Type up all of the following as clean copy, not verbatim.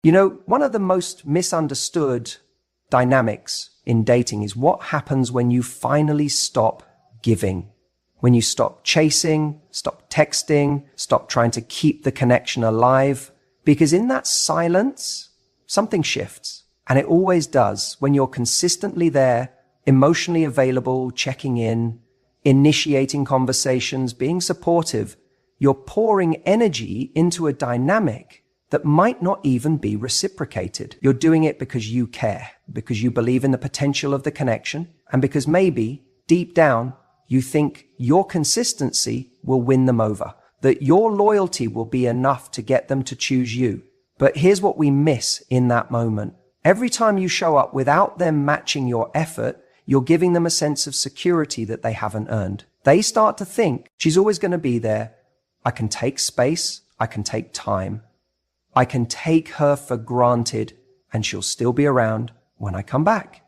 You know, one of the most misunderstood dynamics in dating is what happens when you finally stop giving. When you stop chasing, stop texting, stop trying to keep the connection alive. Because in that silence, something shifts. And it always does when you're consistently there, emotionally available, checking in, initiating conversations, being supportive. You're pouring energy into a dynamic that might not even be reciprocated. You're doing it because you care, because you believe in the potential of the connection, and because maybe, deep down, you think your consistency will win them over, that your loyalty will be enough to get them to choose you. But here's what we miss in that moment. Every time you show up without them matching your effort, you're giving them a sense of security that they haven't earned. They start to think, she's always going to be there. I can take space. I can take time. I can take her for granted, and she'll still be around when I come back.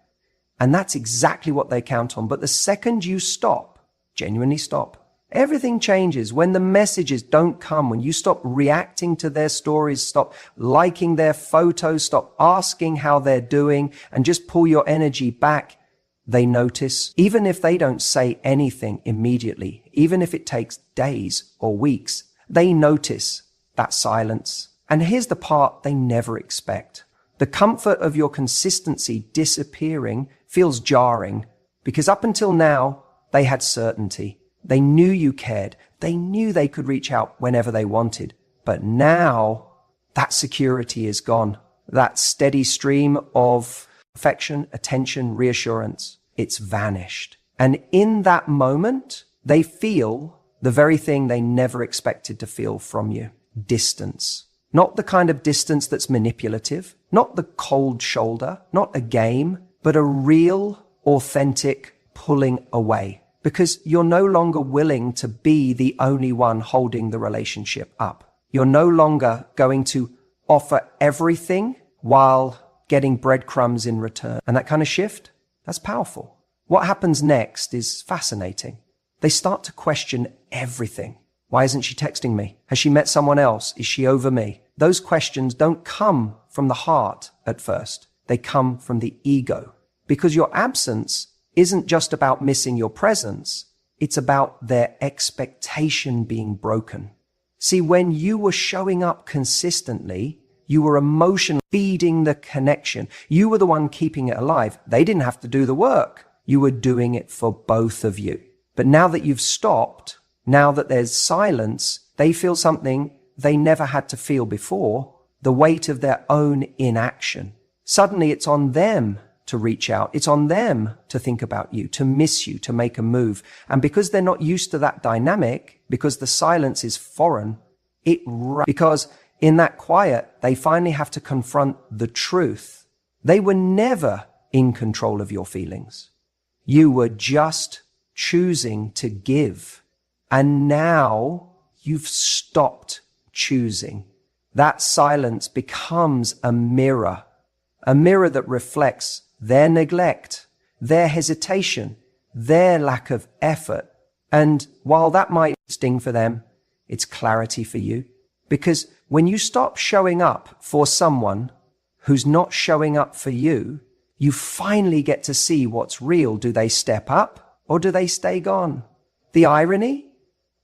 And that's exactly what they count on. But the second you stop, genuinely stop, everything changes. When the messages don't come, when you stop reacting to their stories, stop liking their photos, stop asking how they're doing, and just pull your energy back, they notice. Even if they don't say anything immediately, even if it takes days or weeks, they notice that silence. And here's the part they never expect. The comfort of your consistency disappearing feels jarring because up until now, they had certainty. They knew you cared. They knew they could reach out whenever they wanted. But now that security is gone. That steady stream of affection, attention, reassurance, it's vanished. And in that moment, they feel the very thing they never expected to feel from you: distance. Not the kind of distance that's manipulative, not the cold shoulder, not a game, but a real, authentic pulling away. Because you're no longer willing to be the only one holding the relationship up. You're no longer going to offer everything while getting breadcrumbs in return. And that kind of shift, that's powerful. What happens next is fascinating. They start to question everything. Why isn't she texting me? Has she met someone else? Is she over me? Those questions don't come from the heart at first. They come from the ego. Because your absence isn't just about missing your presence. It's about their expectation being broken. See, when you were showing up consistently, you were emotionally feeding the connection. You were the one keeping it alive. They didn't have to do the work. You were doing it for both of you. But now that you've stopped, now that there's silence, they feel something they never had to feel before, the weight of their own inaction. Suddenly it's on them to reach out. It's on them to think about you, to miss you, to make a move. And because they're not used to that dynamic, because the silence is foreign, because in that quiet, they finally have to confront the truth. They were never in control of your feelings. You were just choosing to give. And now you've stopped choosing. That silence becomes a mirror that reflects their neglect, their hesitation, their lack of effort. And while that might sting for them, it's clarity for you. Because when you stop showing up for someone who's not showing up for you, you finally get to see what's real. Do they step up or do they stay gone? The irony?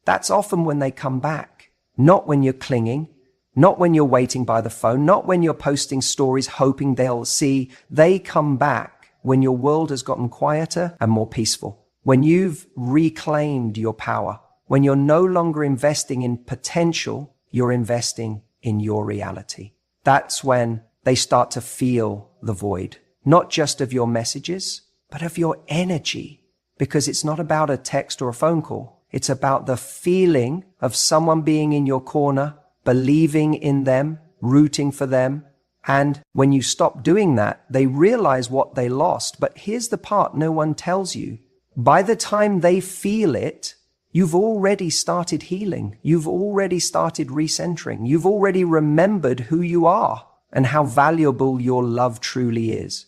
That's often when they come back, not when you're clinging, not when you're waiting by the phone, not when you're posting stories hoping they'll see. They come back when your world has gotten quieter and more peaceful, when you've reclaimed your power, when you're no longer investing in potential, you're investing in your reality. That's when they start to feel the void, not just of your messages, but of your energy, because it's not about a text or a phone call. It's about the feeling of someone being in your corner, believing in them, rooting for them. And when you stop doing that, they realize what they lost. But here's the part no one tells you. By the time they feel it, you've already started healing. You've already started recentering. You've already remembered who you are and how valuable your love truly is.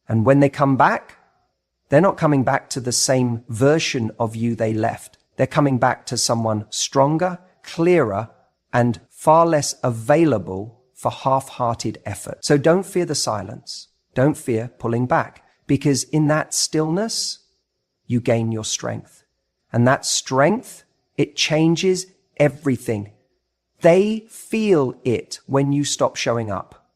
And when they come back, they're not coming back to the same version of you they left. They're coming back to someone stronger, clearer, and far less available for half-hearted effort. So don't fear the silence. Don't fear pulling back, because in that stillness, you gain your strength. And that strength, it changes everything. They feel it when you stop showing up.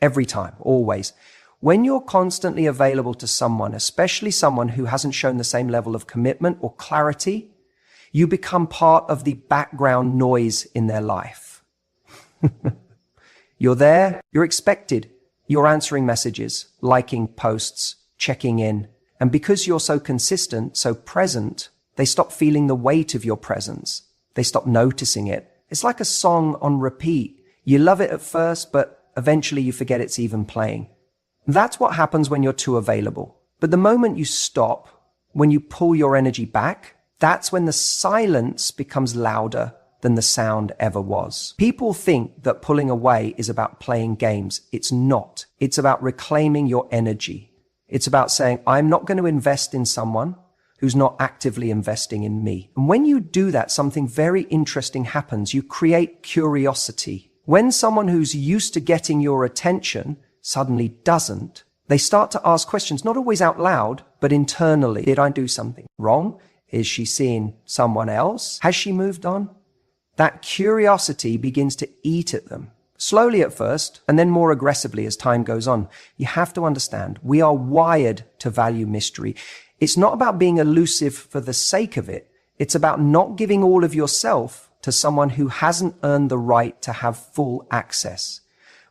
Every time, always. When you're constantly available to someone, especially someone who hasn't shown the same level of commitment or clarity, you become part of the background noise in their life. You're there, you're expected, you're answering messages, liking posts, checking in. And because you're so consistent, so present, they stop feeling the weight of your presence. They stop noticing it. It's like a song on repeat. You love it at first, but eventually you forget it's even playing. That's what happens when you're too available. But the moment you stop, when you pull your energy back, that's when the silence becomes louder than the sound ever was. People think that pulling away is about playing games. It's not. It's about reclaiming your energy. It's about saying, I'm not going to invest in someone who's not actively investing in me. And when you do that, something very interesting happens. You create curiosity. When someone who's used to getting your attention suddenly doesn't, they start to ask questions, not always out loud, but internally. Did I do something wrong? Is she seeing someone else? Has she moved on? That curiosity begins to eat at them. Slowly at first, and then more aggressively as time goes on. You have to understand, we are wired to value mystery. It's not about being elusive for the sake of it. It's about not giving all of yourself to someone who hasn't earned the right to have full access.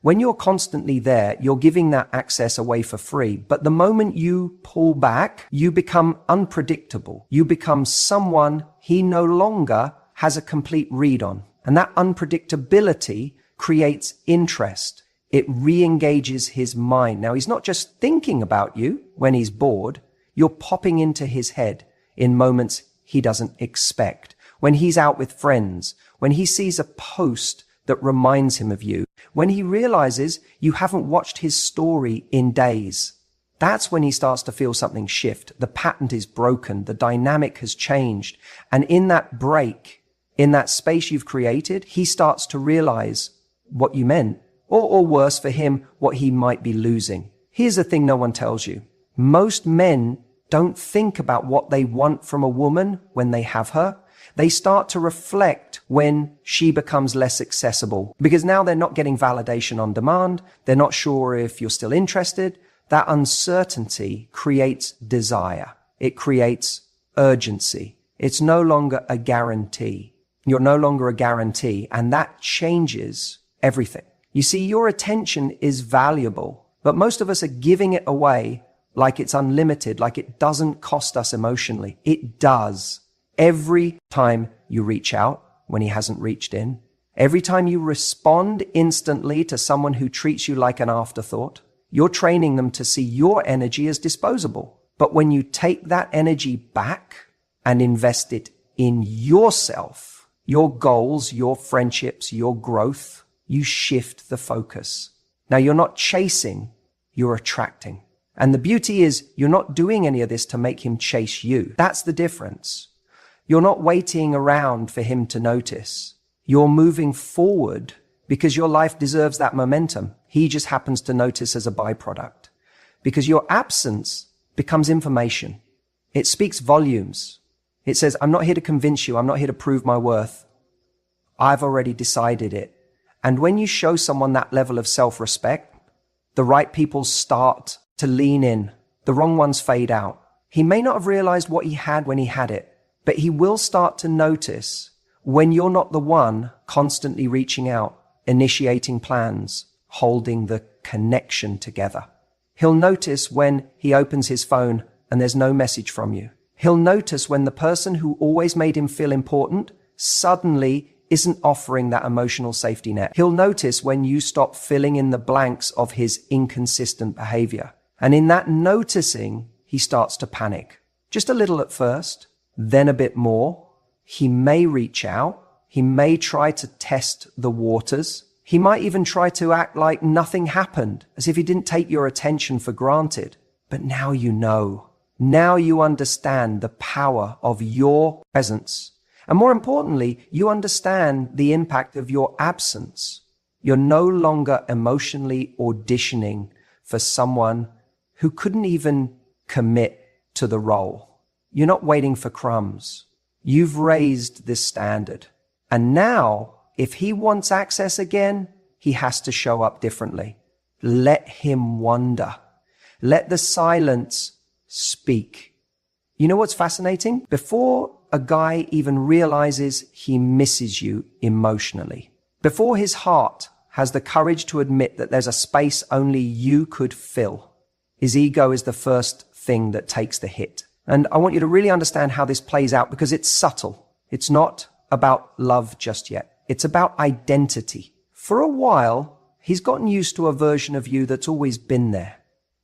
When you're constantly there, you're giving that access away for free. But the moment you pull back, you become unpredictable. You become someone he no longer has a complete read on. And that unpredictability creates interest. It re-engages his mind. Now, he's not just thinking about you when he's bored. You're popping into his head in moments he doesn't expect. When he's out with friends, when he sees a post that reminds him of you, when he realizes you haven't watched his story in days, that's when he starts to feel something shift. The pattern is broken. The dynamic has changed. And in that break, in that space you've created, he starts to realize what you meant, or worse for him, what he might be losing. Here's the thing no one tells you. Most men don't think about what they want from a woman when they have her. They start to reflect when she becomes less accessible, because now they're not getting validation on demand. They're not sure if you're still interested. That uncertainty creates desire. It creates urgency. It's no longer a guarantee. You're no longer a guarantee, and that changes everything. You see, your attention is valuable, but most of us are giving it away like it's unlimited, like it doesn't cost us emotionally. It does. Every time you reach out when he hasn't reached in, every time you respond instantly to someone who treats you like an afterthought, you're training them to see your energy as disposable. But when you take that energy back and invest it in yourself, your goals, your friendships, your growth, you shift the focus. Now, you're not chasing, you're attracting. And the beauty is you're not doing any of this to make him chase you. That's the difference. You're not waiting around for him to notice. You're moving forward because your life deserves that momentum. He just happens to notice as a byproduct. Because your absence becomes information. It speaks volumes. It says, I'm not here to convince you. I'm not here to prove my worth. I've already decided it. And when you show someone that level of self-respect, the right people start to lean in. The wrong ones fade out. He may not have realized what he had when he had it, but he will start to notice when you're not the one constantly reaching out, initiating plans, holding the connection together. He'll notice when he opens his phone and there's no message from you. He'll notice when the person who always made him feel important suddenly isn't offering that emotional safety net. He'll notice when you stop filling in the blanks of his inconsistent behavior. And in that noticing, he starts to panic. Just a little at first, then a bit more. He may reach out. He may try to test the waters. He might even try to act like nothing happened, as if he didn't take your attention for granted. But now you know. Now you understand the power of your presence. And more importantly, you understand the impact of your absence. You're no longer emotionally auditioning for someone who couldn't even commit to the role. You're not waiting for crumbs. You've raised this standard. And now, if he wants access again, he has to show up differently. Let him wonder. Let the silence speak. You know what's fascinating? Before a guy even realizes he misses you emotionally, before his heart has the courage to admit that there's a space only you could fill, his ego is the first thing that takes the hit. And I want you to really understand how this plays out because it's subtle. It's not about love just yet. It's about identity. For a while, he's gotten used to a version of you that's always been there.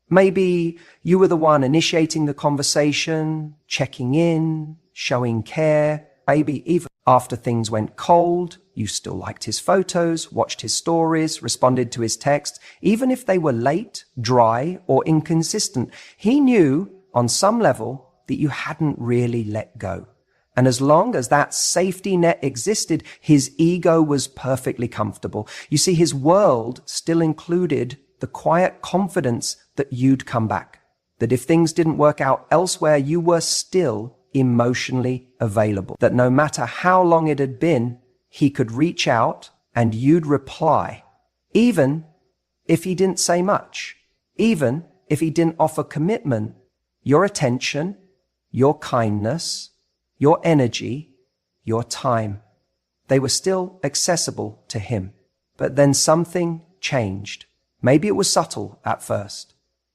Maybe you were the one initiating the conversation, checking in, showing care. Maybe even after things went cold, you still liked his photos, watched his stories, responded to his texts. Even if they were late, dry, or inconsistent, he knew on some level that you hadn't really let go. And as long as that safety net existed, his ego was perfectly comfortable. You see, his world still included the quiet confidence that you'd come back, that if things didn't work out elsewhere, you were still emotionally available, that no matter how long it had been, he could reach out and you'd reply, even if he didn't say much, even if he didn't offer commitment. Your attention, your kindness, your energy, your time, they were still accessible to him. But then something changed. Maybe it was subtle at first.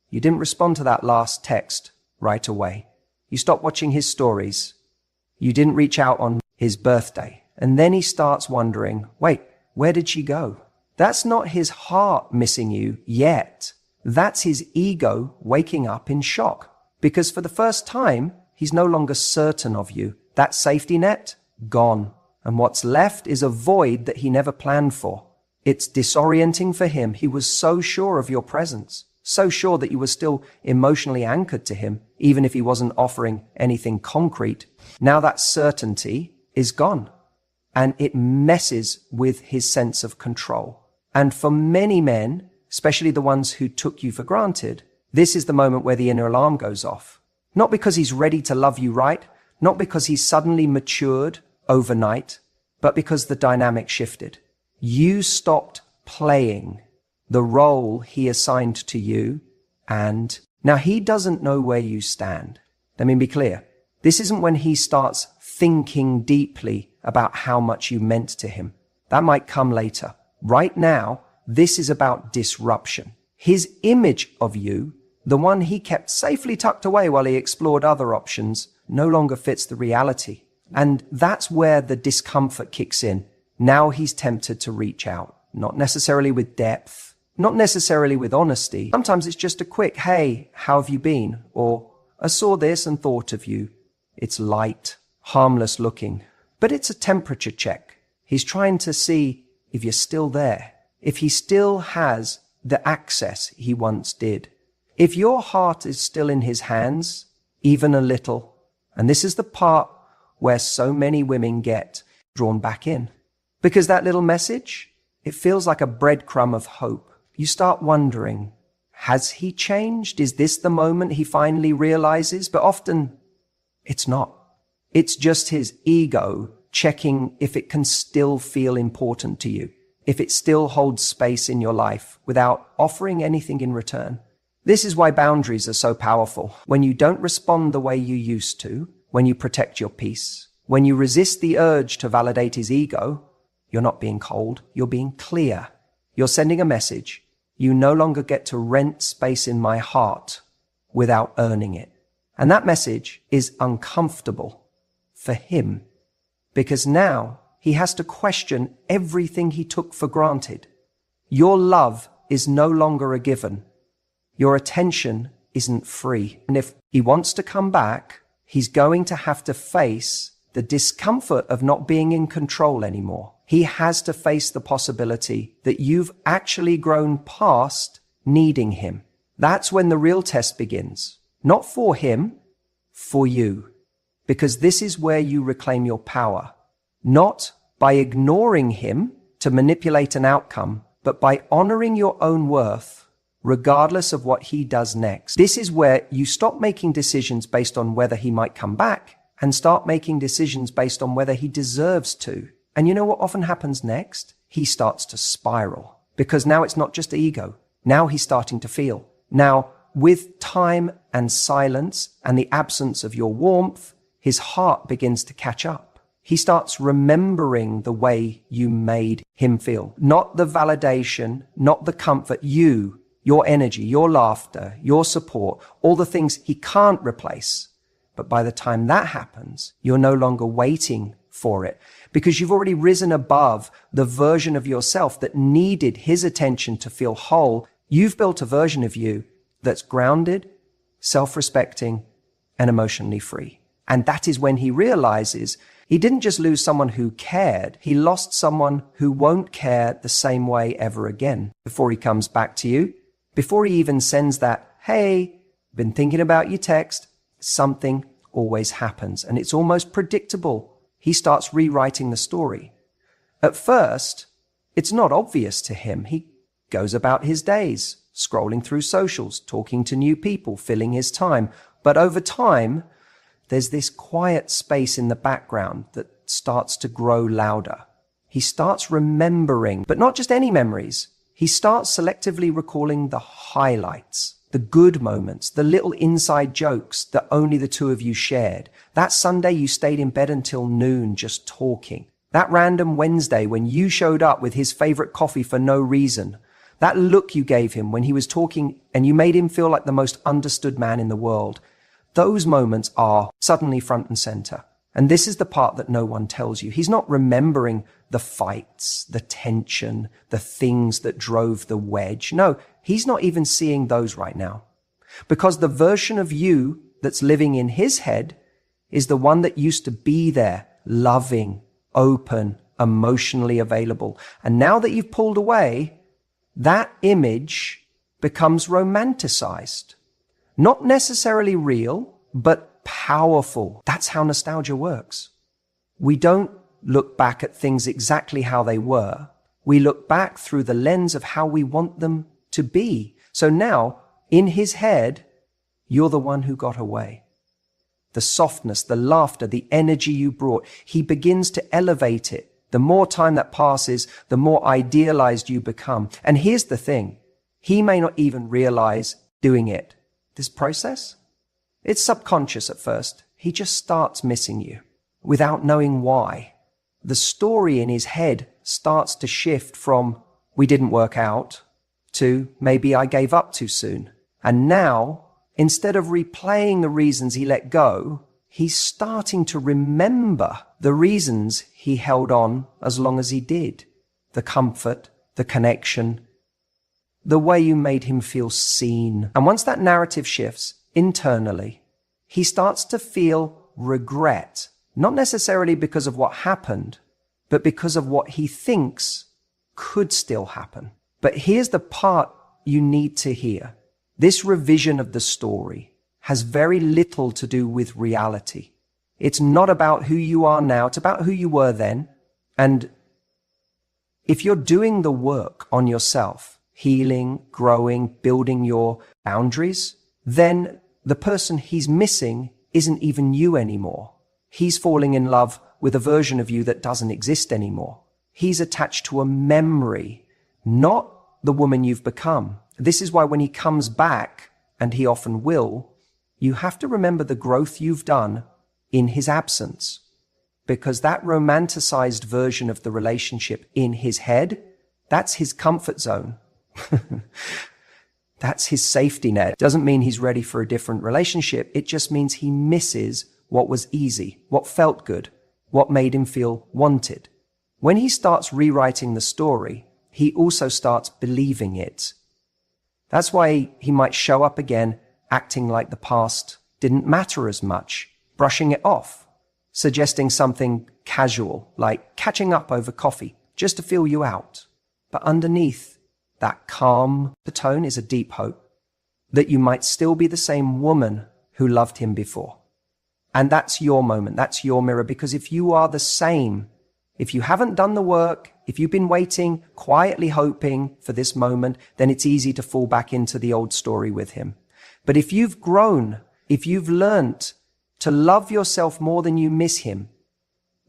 You didn't respond to that last text right away. You stopped watching his stories. You didn't reach out on his birthday. And then he starts wondering, wait, where did she go? That's not his heart missing you yet. That's his ego waking up in shock. Because for the first time, he's no longer certain of you. That safety net, gone. And what's left is a void that he never planned for. It's disorienting for him. He was so sure of your presence, so sure that you were still emotionally anchored to him, even if he wasn't offering anything concrete. Now that certainty is gone, and it messes with his sense of control. And for many men, especially the ones who took you for granted, this is the moment where the inner alarm goes off. Not because he's ready to love you right, not because he's suddenly matured overnight, but because the dynamic shifted. You stopped playing the role he assigned to you, and now he doesn't know where you stand. Let me be clear. This isn't when he starts thinking deeply about how much you meant to him. That might come later. Right now, this is about disruption. His image of you, the one he kept safely tucked away while he explored other options, no longer fits the reality. And that's where the discomfort kicks in. Now he's tempted to reach out, not necessarily with depth, not necessarily with honesty. Sometimes it's just a quick, hey, how have you been? Or, I saw this and thought of you. It's light, harmless looking, but it's a temperature check. He's trying to see if you're still there, if he still has the access he once did. If your heart is still in his hands, even a little, and this is the part where so many women get drawn back in. Because that little message, it feels like a breadcrumb of hope. You start wondering, has he changed? Is this the moment he finally realizes? But often it's not. It's just his ego checking if it can still feel important to you, if it still holds space in your life without offering anything in return. This is why boundaries are so powerful. When you don't respond the way you used to, when you protect your peace, when you resist the urge to validate his ego, you're not being cold, you're being clear. You're sending a message. You no longer get to rent space in my heart without earning it. And that message is uncomfortable for him because now he has to question everything he took for granted. Your love is no longer a given. Your attention isn't free. And if he wants to come back, he's going to have to face the discomfort of not being in control anymore. He has to face the possibility that you've actually grown past needing him. That's when the real test begins. Not for him, for you. Because this is where you reclaim your power. Not by ignoring him to manipulate an outcome, but by honoring your own worth, regardless of what he does next. This is where you stop making decisions based on whether he might come back and start making decisions based on whether he deserves to. And you know what often happens next? He starts to spiral, because now it's not just ego. Now he's starting to feel. Now, with time and silence and the absence of your warmth, his heart begins to catch up. He starts remembering the way you made him feel. Not the validation, not the comfort, you, your energy, your laughter, your support, all the things he can't replace. But by the time that happens, you're no longer waiting for it, because you've already risen above the version of yourself that needed his attention to feel whole. You've built a version of you that's grounded, self-respecting, and emotionally free. And that is when he realizes he didn't just lose someone who cared, he lost someone who won't care the same way ever again. Before he comes back to you, before he even sends that, hey, been thinking about your text, something always happens. And it's almost predictable. He starts rewriting the story. At first, it's not obvious to him. He goes about his days, scrolling through socials, talking to new people, filling his time. But over time, there's this quiet space in the background that starts to grow louder. He starts remembering, but not just any memories. He starts selectively recalling the highlights, the good moments, the little inside jokes that only the two of you shared. That Sunday you stayed in bed until noon just talking. That random Wednesday when you showed up with his favorite coffee for no reason. That look you gave him when he was talking and you made him feel like the most understood man in the world. Those moments are suddenly front and center. And this is the part that no one tells you. He's not remembering the fights, the tension, the things that drove the wedge. No, he's not even seeing those right now. Because the version of you that's living in his head is the one that used to be there, loving, open, emotionally available. And now that you've pulled away, that image becomes romanticized. Not necessarily real, but powerful. That's how nostalgia works. We don't look back at things exactly how they were. We look back through the lens of how we want them to be. So now, in his head, you're the one who got away. The softness, the laughter, the energy you brought, he begins to elevate it. The more time that passes, the more idealized you become. And here's the thing. He may not even realize doing it. This process, it's subconscious at first. He just starts missing you without knowing why. The story in his head starts to shift from we didn't work out to maybe I gave up too soon. And now, instead of replaying the reasons he let go, he's starting to remember the reasons he held on as long as he did. The comfort, the connection, the way you made him feel seen. And once that narrative shifts internally, he starts to feel regret, not necessarily because of what happened, but because of what he thinks could still happen. But here's the part you need to hear. This revision of the story has very little to do with reality. It's not about who you are now. It's about who you were then. And if you're doing the work on yourself, healing, growing, building your boundaries, then the person he's missing isn't even you anymore. He's falling in love with a version of you that doesn't exist anymore. He's attached to a memory, not the woman you've become. This is why when he comes back, and he often will, you have to remember the growth you've done in his absence. Because that romanticized version of the relationship in his head, that's his comfort zone. That's his safety net. Doesn't mean he's ready for a different relationship. It just means he misses what was easy, what felt good, what made him feel wanted. When he starts rewriting the story, he also starts believing it. That's why he might show up again acting like the past didn't matter as much, brushing it off, suggesting something casual like catching up over coffee just to feel you out. But underneath that calm tone is a deep hope that you might still be the same woman who loved him before. And that's your moment. That's your mirror. Because if you are the same, If you haven't done the work, if you've been waiting, quietly hoping for this moment, then it's easy to fall back into the old story with him. But if you've grown, if you've learnt to love yourself more than you miss him,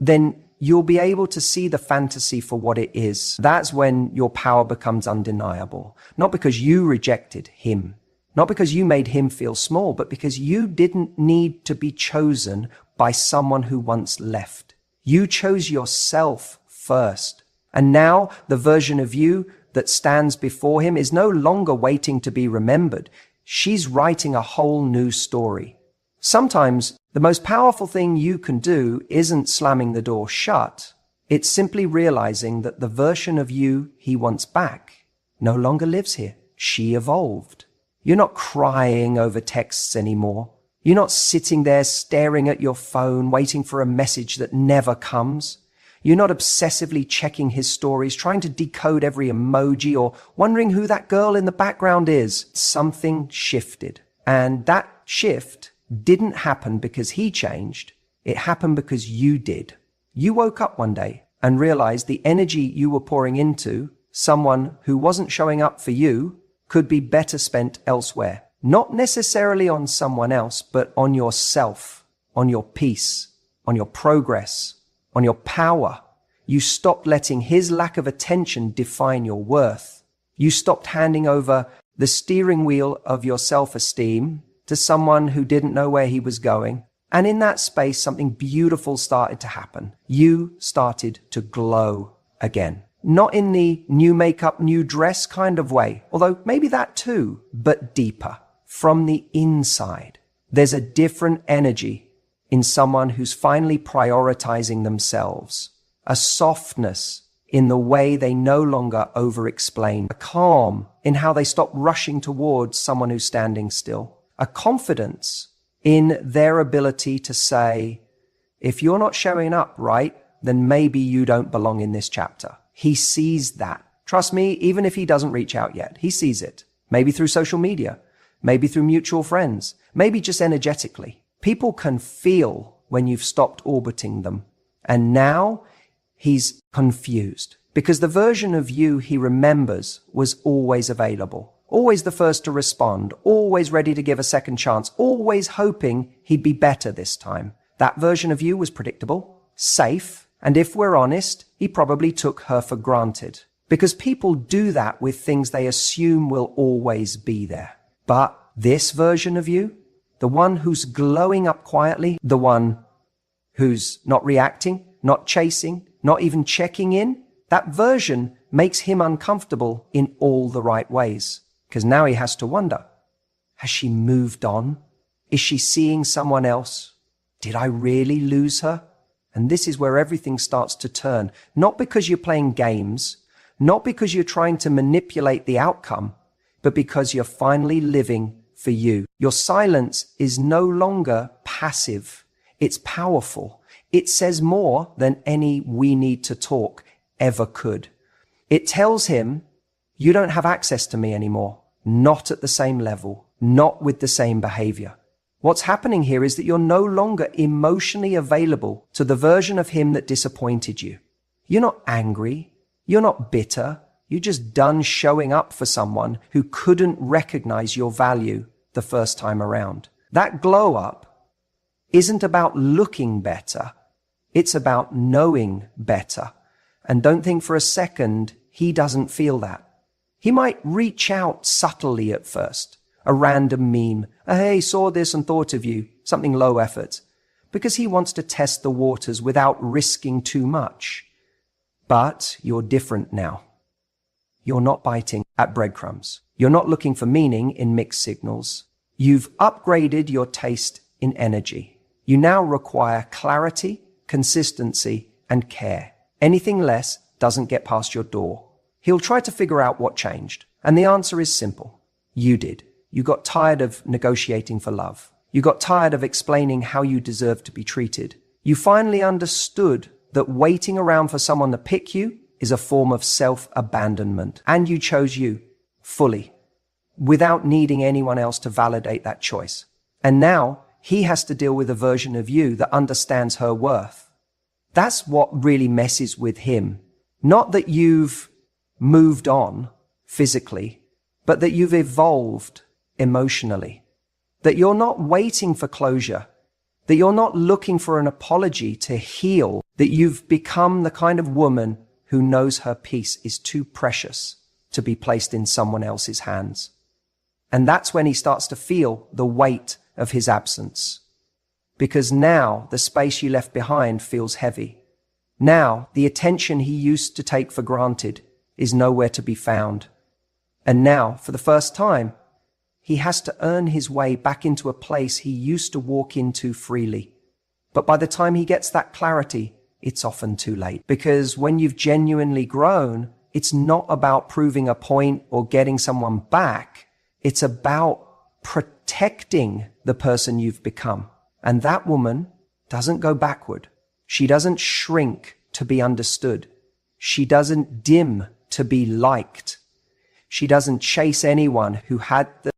then you'll be able to see the fantasy for what it is. That's when your power becomes undeniable. Not because you rejected him, not because you made him feel small, but because you didn't need to be chosen by someone who once left. You chose yourself first. And now the version of you that stands before him is no longer waiting to be remembered. She's writing a whole new story. Sometimes the most powerful thing you can do isn't slamming the door shut. It's simply realizing that the version of you he wants back no longer lives here. She evolved. You're not crying over texts anymore. You're not sitting there staring at your phone, waiting for a message that never comes. You're not obsessively checking his stories, trying to decode every emoji or wondering who that girl in the background is. Something shifted. And that shift didn't happen because he changed. It happened because you did. You woke up one day and realized the energy you were pouring into someone who wasn't showing up for you could be better spent elsewhere. Not necessarily on someone else, but on yourself, on your peace, on your progress, on your power. You stopped letting his lack of attention define your worth. You stopped handing over the steering wheel of your self-esteem to someone who didn't know where he was going. And in that space, something beautiful started to happen. You started to glow again. Not in the new makeup, new dress kind of way, although maybe that too, but deeper. From the inside, there's a different energy in someone who's finally prioritizing themselves. A softness in the way they no longer over-explain. A calm in how they stop rushing towards someone who's standing still. A confidence in their ability to say, if you're not showing up right, then maybe you don't belong in this chapter. He sees that. Trust me, even if he doesn't reach out yet, he sees it. Maybe through social media, maybe through mutual friends, maybe just energetically. People can feel when you've stopped orbiting them. And now he's confused because the version of you he remembers was always available, always the first to respond, always ready to give a second chance, always hoping he'd be better this time. That version of you was predictable, safe, and if we're honest, he probably took her for granted. Because people do that with things they assume will always be there. But this version of you, the one who's glowing up quietly, the one who's not reacting, not chasing, not even checking in, that version makes him uncomfortable in all the right ways. Because now he has to wonder, has she moved on? Is she seeing someone else? Did I really lose her? And this is where everything starts to turn. Not because you're playing games, not because you're trying to manipulate the outcome, but because you're finally living for you. Your silence is no longer passive. It's powerful. It says more than any "we need to talk" ever could. It tells him, you don't have access to me anymore. Not at the same level, not with the same behavior. What's happening here is that you're no longer emotionally available to the version of him that disappointed you. You're not angry. You're not bitter. You're just done showing up for someone who couldn't recognize your value the first time around. That glow up isn't about looking better. It's about knowing better. And don't think for a second he doesn't feel that. He might reach out subtly at first. A random meme. Hey, saw this and thought of you. Something low effort. Because he wants to test the waters without risking too much. But you're different now. You're not biting at breadcrumbs. You're not looking for meaning in mixed signals. You've upgraded your taste in energy. You now require clarity, consistency, and care. Anything less doesn't get past your door. He'll try to figure out what changed. And the answer is simple. You did. You got tired of negotiating for love. You got tired of explaining how you deserve to be treated. You finally understood that waiting around for someone to pick you is a form of self-abandonment. And you chose you fully, without needing anyone else to validate that choice. And now he has to deal with a version of you that understands her worth, That's what really messes with him. Not that you've moved on physically, but that you've evolved emotionally. That you're not waiting for closure. That you're not looking for an apology to heal. That you've become the kind of woman who knows her peace is too precious to be placed in someone else's hands. And that's when he starts to feel the weight of his absence. Because now the space you left behind feels heavy. Now the attention he used to take for granted is nowhere to be found. And now, for the first time, he has to earn his way back into a place he used to walk into freely. But by the time he gets that clarity, it's often too late. Because when you've genuinely grown, it's not about proving a point or getting someone back. It's about protecting the person you've become. And that woman doesn't go backward. She doesn't shrink to be understood. She doesn't dim to be liked. She doesn't chase anyone who had the